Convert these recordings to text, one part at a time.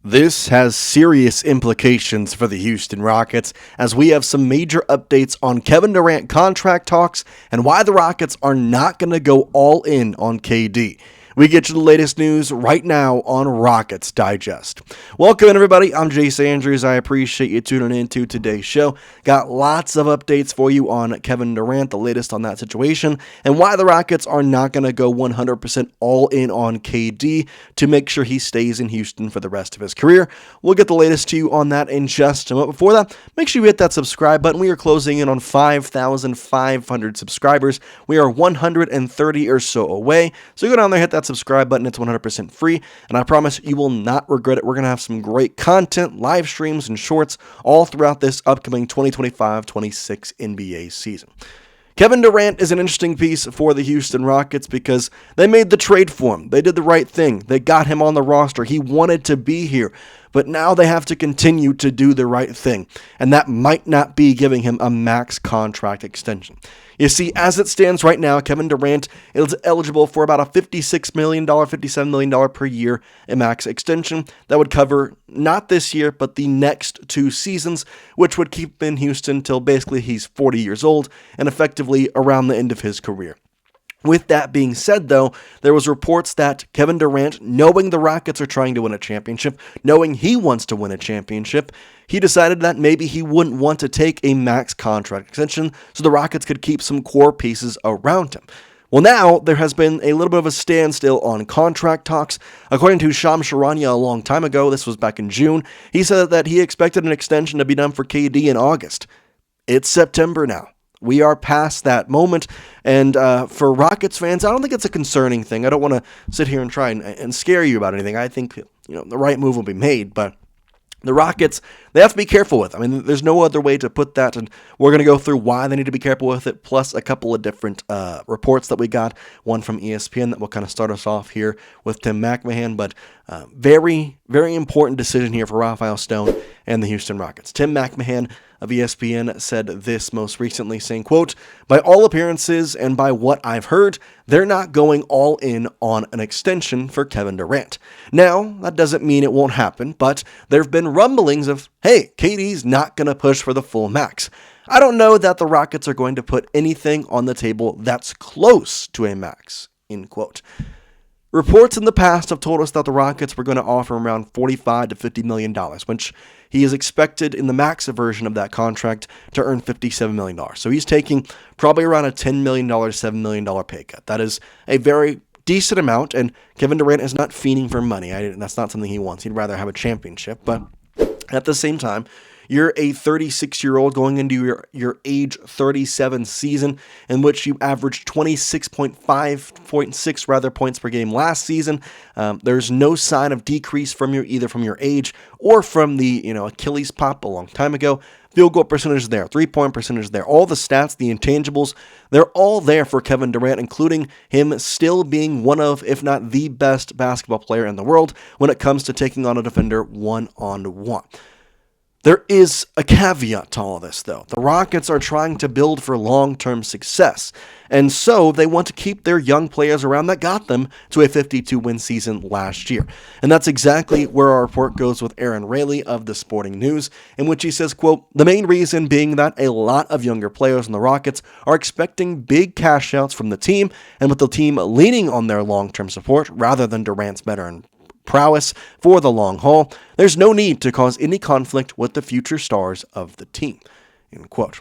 This has serious implications for the Houston Rockets, as we have some major updates on Kevin Durant contract talks and why the Rockets are not going to go all in on KD. We get you the latest news right now on Rockets Digest. Welcome, everybody. I'm Jace Andrews. I appreciate you tuning in to today's show. Got lots of updates for you on Kevin Durant, the latest on that situation, and why the Rockets are not going to go 100% all in on KD to make sure he stays in Houston for the rest of his career. We'll get the latest to you on that in just a moment. Before that, make sure you hit that subscribe button. We are closing in on 5,500 subscribers. We are 130 or so away. So go down there, hit that subscribe button. It's 100% free, and I promise you will not regret it. We're going to have some great content, live streams, and shorts all throughout this upcoming 2025-26 NBA season. Kevin Durant is an interesting piece for the Houston Rockets because they made the trade for him. They did the right thing. They got him on the roster. He wanted to be here, but now they have to continue to do the right thing, and that might not be giving him a max contract extension. You see, as it stands right now, Kevin Durant is eligible for about a $56 million, $57 million per year max extension that would cover not this year, but the next 2 seasons, which would keep him in Houston till basically he's 40 years old and effectively around the end of his career. With that being said, though, there was reports that Kevin Durant, knowing the Rockets are trying to win a championship, knowing he wants to win a championship, he decided that maybe he wouldn't want to take a max contract extension so the Rockets could keep some core pieces around him. Well, now there has been a little bit of a standstill on contract talks. According to Shams Charania a long time ago, this was back in June, he said that he expected an extension to be done for KD in August. It's September now. We are past that moment, and for Rockets fans, I don't think it's a concerning thing. I don't want to sit here and try and scare you about anything. I think the right move will be made, but the Rockets, they have to be careful with it. I mean, there's no other way to put that, and we're going to go through why they need to be careful with it, plus a couple of different reports that we got, one from ESPN that will kind of start us off here with Tim McMahon, but very, very important decision here for Rafael Stone and the Houston Rockets. Tim McMahon of ESPN said this most recently, saying, quote, "By all appearances and by what I've heard, they're not going all in on an extension for Kevin Durant. Now, that doesn't mean it won't happen, but there have been rumblings of, hey, KD's not going to push for the full max. I don't know that the Rockets are going to put anything on the table that's close to a max," end quote. Reports in the past have told us that the Rockets were going to offer around $45 to $50 million, which he is expected in the max version of that contract to earn $57 million. So he's taking probably around a $10 million, $7 million pay cut. That is a very decent amount, and Kevin Durant is not fiending for money. That's not something he wants. He'd rather have a championship, but at the same time, you're a 36-year-old going into your age 37 season in which you averaged 26.6 points per game last season. There's no sign of decrease from either from your age or from the Achilles pop a long time ago. Field goal percentage is there, 3-point percentage is there. All the stats, the intangibles, they're all there for Kevin Durant, including him still being one of, if not the best basketball player in the world when it comes to taking on a defender one-on-one. There is a caveat to all of this, though. The Rockets are trying to build for long-term success, and so they want to keep their young players around that got them to a 52-win season last year. And that's exactly where our report goes with Aaron Rayleigh of The Sporting News, in which he says, quote, "The main reason being that a lot of younger players in the Rockets are expecting big cash outs from the team, and with the team leaning on their long-term support rather than Durant's veteran prowess for the long haul, there's no need to cause any conflict with the future stars of the team," end quote.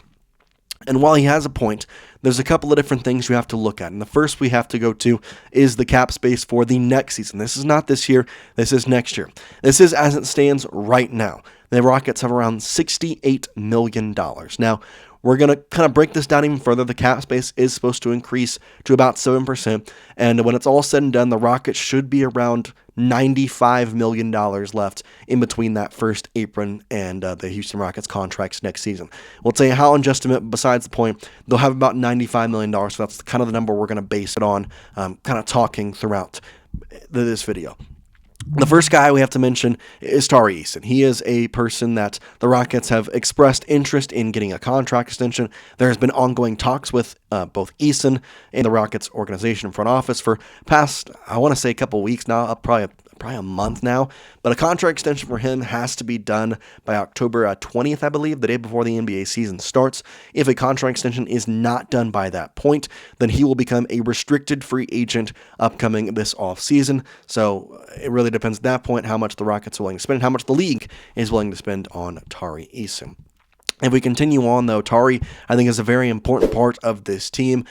And while he has a point, there's a couple of different things you have to look at. And the first we have to go to is the cap space for the next season. This is not this year. This is next year. This is as it stands right now. The Rockets have around $68 million. Now, we're going to kind of break this down even further. The cap space is supposed to increase to about 7%. And when it's all said and done, the Rockets should be around $95 million left in between that first apron and the Houston Rockets contracts next season. We'll tell you how in just a minute. Besides the point, they'll have about $95 million. So that's kind of the number we're going to base it on, kind of talking throughout this video. The first guy we have to mention is Tari Eason. He is a person that the Rockets have expressed interest in getting a contract extension. There has been ongoing talks with both Eason and the Rockets organization front office for past, I want to say a couple weeks now, probably probably a month now, but a contract extension for him has to be done by October 20th, I believe, the day before the NBA season starts. If a contract extension is not done by that point, then he will become a restricted free agent upcoming this offseason. So it really depends at that point how much the Rockets are willing to spend and how much the league is willing to spend on Tari Eason. If we continue on, though, Tari, I think, is a very important part of this team.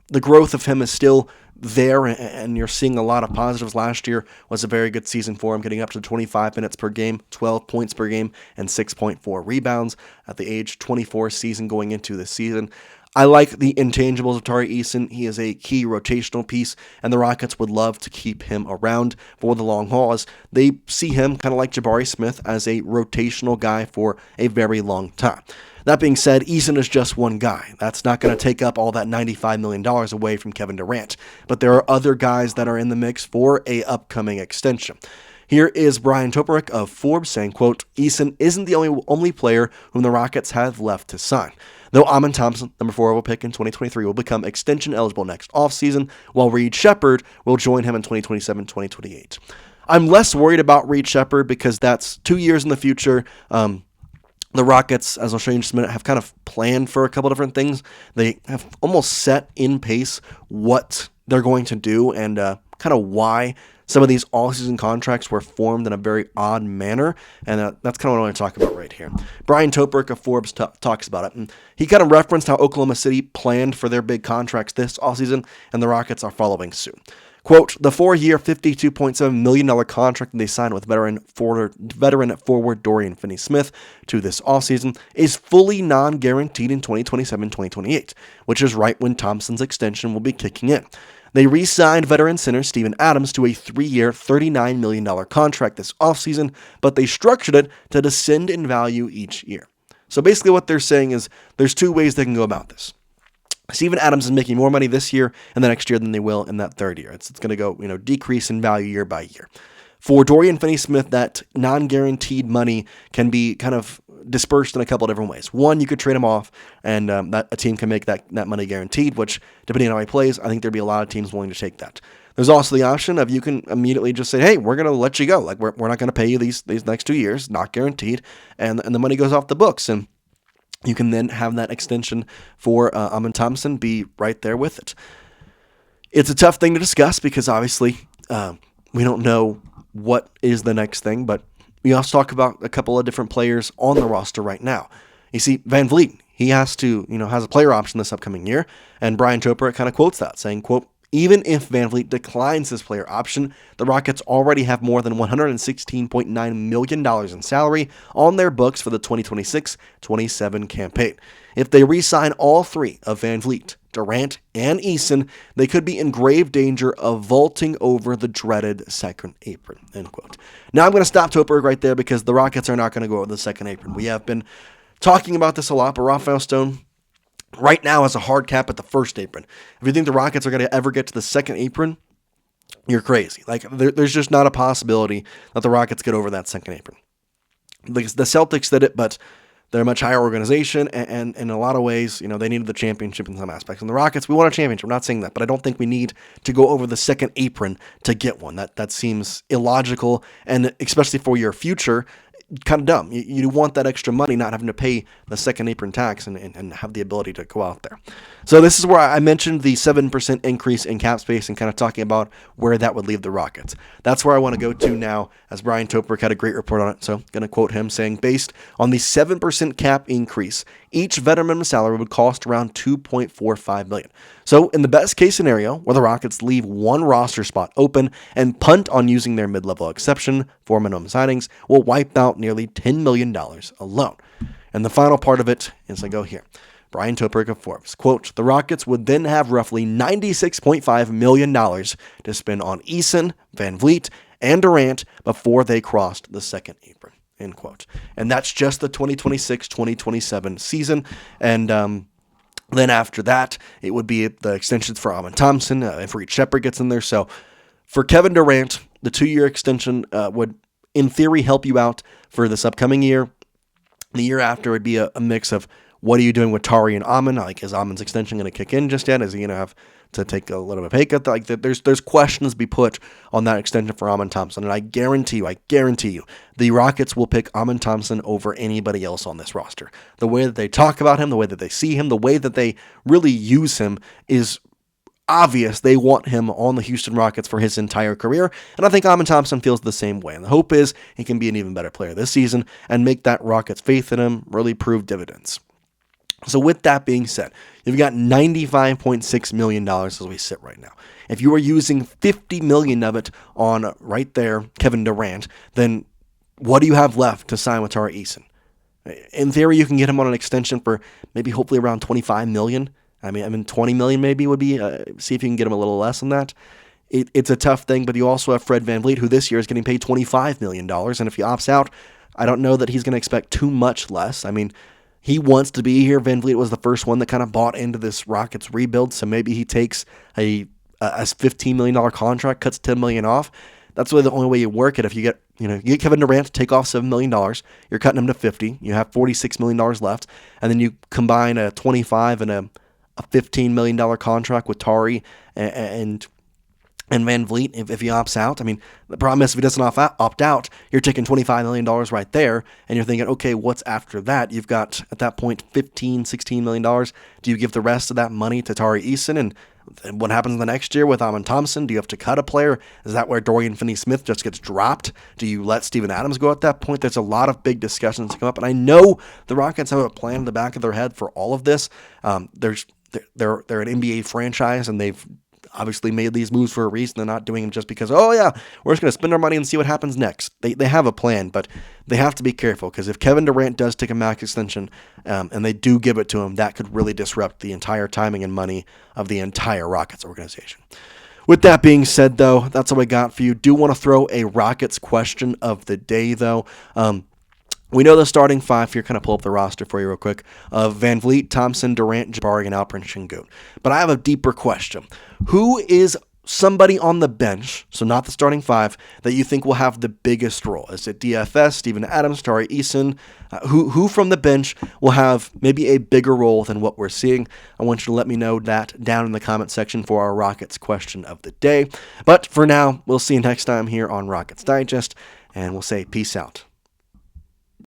The growth of him is still there, and you're seeing a lot of positives. Last year was a very good season for him, getting up to 25 minutes per game, 12 points per game, and 6.4 rebounds at the age 24 season going into this season. I like the intangibles of Tari Eason. He is a key rotational piece, and the Rockets would love to keep him around for the long haul, as they see him, kind of like Jabari Smith, as a rotational guy for a very long time. That being said, Eason is just one guy. That's not going to take up all that $95 million away from Kevin Durant, but there are other guys that are in the mix for a upcoming extension. Here is Brian Toporek of Forbes saying, quote, "Eason isn't the only player whom the Rockets have left to sign. Though Thompson, number 4 overall pick in 2023, will become extension eligible next offseason, while Reed Sheppard will join him in 2027-2028. I'm less worried about Reed Sheppard because that's 2 years in the future. The Rockets, as I'll show you in just a minute, have kind of planned for a couple different things. They have almost set in pace what they're going to do and kind of why some of these all-season contracts were formed in a very odd manner, and that's kind of what I want to talk about right here. Brian Toporek of Forbes talks about it, and he kind of referenced how Oklahoma City planned for their big contracts this offseason, and the Rockets are following suit. Quote, "The 4-year, $52.7 million contract that they signed with veteran forward Dorian Finney-Smith to this offseason is fully non-guaranteed in 2027-2028, which is right when Thompson's extension will be kicking in. They re-signed veteran center Steven Adams to a 3-year, $39 million contract this offseason, but they structured it to descend in value each year." So basically what they're saying is there's 2 ways they can go about this. Steven Adams is making more money this year and the next year than they will in that third year. It's going to go, decrease in value year by year. For Dorian Finney-Smith, that non-guaranteed money can be kind of dispersed in a couple different ways. One, you could trade him off, and that a team can make that money guaranteed, which, depending on how he plays, I think there'd be a lot of teams willing to take that. There's also the option of you can immediately just say, hey, we're going to let you go. Like, we're not going to pay you these next 2 years, not guaranteed, and the money goes off the books, and you can then have that extension for Thompson be right there with it. It's a tough thing to discuss because obviously we don't know what is the next thing, but we also talk about a couple of different players on the roster right now. You see, VanVleet, he has a player option this upcoming year, and Brian Toporek kind of quotes that, saying, quote, "Even if VanVleet declines his player option, the Rockets already have more than $116.9 million in salary on their books for the 2026-27 campaign. If they re-sign all 3 of VanVleet, Durant, and Eason, they could be in grave danger of vaulting over the dreaded second apron," end quote. Now I'm going to stop Toporek right there because the Rockets are not going to go over the second apron. We have been talking about this a lot, but Rafael Stone right now has a hard cap at the first apron. If you think the Rockets are going to ever get to the second apron, you're crazy. Like, there's just not a possibility that the Rockets get over that second apron. The Celtics did it, but they're a much higher organization, and in a lot of ways, they needed the championship in some aspects. And the Rockets, we want a championship. I'm not saying that, but I don't think we need to go over the second apron to get one. That seems illogical, and especially for your future, kind of dumb. You want that extra money, not having to pay the second apron tax and have the ability to go out there. So this is where I mentioned the 7% increase in cap space and kind of talking about where that would leave the Rockets. That's where I want to go to now, as Brian Toporek had a great report on it. So going to quote him saying, "Based on the 7% cap increase, each veteran minimum salary would cost around $2.45 million. So in the best case scenario, where the Rockets leave one roster spot open and punt on using their mid-level exception for minimum signings, will wipe out nearly $10 million alone." And the final part of it is I go here. Brian Toporek of Forbes, quote, "The Rockets would then have roughly $96.5 million to spend on Eason, VanVleet, and Durant before they crossed the second apron," end quote. And that's just the 2026-2027 season. And then after that, it would be the extensions for Thompson, if Reed Sheppard gets in there. So for Kevin Durant, the 2-year extension would, in theory, help you out for this upcoming year. The year after would be a mix of what are you doing with Tari and Like, is Amon's extension going to kick in just yet? Is he going to have to take a little bit of pay cut. Like there's questions to be put on that extension for Amen Thompson, and I guarantee you, the Rockets will pick Amen Thompson over anybody else on this roster. The way that they talk about him, the way that they see him, the way that they really use him is obvious. They want him on the Houston Rockets for his entire career, and I think Amen Thompson feels the same way. And the hope is he can be an even better player this season and make that Rockets' faith in him really prove dividends. So with that being said, you've got $95.6 million as we sit right now. If you are using $50 million of it on, right there, Kevin Durant, then what do you have left to sign with Tari Eason? In theory, you can get him on an extension for maybe hopefully around $25 million. I mean, $20 million maybe would be, see if you can get him a little less than that. It's a tough thing, but you also have Fred VanVleet, who this year is getting paid $25 million, and if he opts out, I don't know that he's going to expect too much less. I mean, he wants to be here. VanVleet was the first one that kind of bought into this Rockets rebuild, so maybe he takes a $15 million contract, cuts $10 million off. That's really the only way you work it. If you get Kevin Durant to take off $7 million, you're cutting him to $50. You have $46 million left, and then you combine a $25 and a $15 million contract with Tari and VanVleet if he opts out. I mean, the problem is if he doesn't opt out, you're taking $25 million right there, and you're thinking, okay, what's after that? You've got, at that point, $16 million. Do you give the rest of that money to Tari Eason? And what happens the next year with Amen Thompson? Do you have to cut a player? Is that where Dorian Finney-Smith just gets dropped? Do you let Steven Adams go at that point? There's a lot of big discussions to come up, and I know the Rockets have a plan in the back of their head for all of this. They're an NBA franchise, and they've obviously made these moves for a reason. They're not doing them just because, oh yeah, we're just going to spend our money and see what happens next. They have a plan, but they have to be careful, because if Kevin Durant does take a max extension and they do give it to him, that could really disrupt the entire timing and money of the entire Rockets organization. With that being said, though, that's all we got for you. Do want to throw a Rockets question of the day, though. We know the starting five here. Kind of pull up the roster for you real quick of VanVleet, Thompson, Durant, Jabari, and Alperen Şengün. But I have a deeper question. Who is somebody on the bench, so not the starting five, that you think will have the biggest role? Is it DFS, Steven Adams, Tari Eason? Who from the bench will have maybe a bigger role than what we're seeing? I want you to let me know that down in the comment section for our Rockets question of the day. But for now, we'll see you next time here on Rockets Digest, and we'll say peace out.